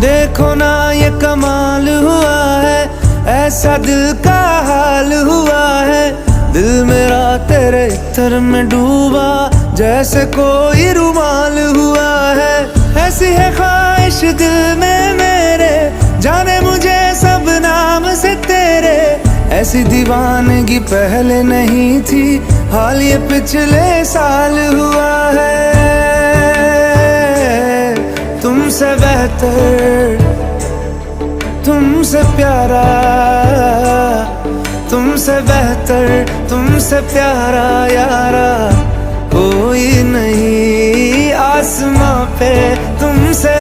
देखो ना ये कमाल हुआ है, ऐसा दिल का हाल हुआ है। दिल मेरा तेरे इत्र में डूबा, जैसे कोई रुमाल हुआ है। ऐसी है ख्वाहिश दिल में मेरे, जाने मुझे सब नाम से तेरे। ऐसी दीवानगी पहले नहीं थी, हाल ये पिछले साल हुआ है। तुमसे बेहतर, तुमसे प्यारा, तुमसे बेहतर, तुमसे प्यारा यारा कोई नहीं आसमां पे तुमसे।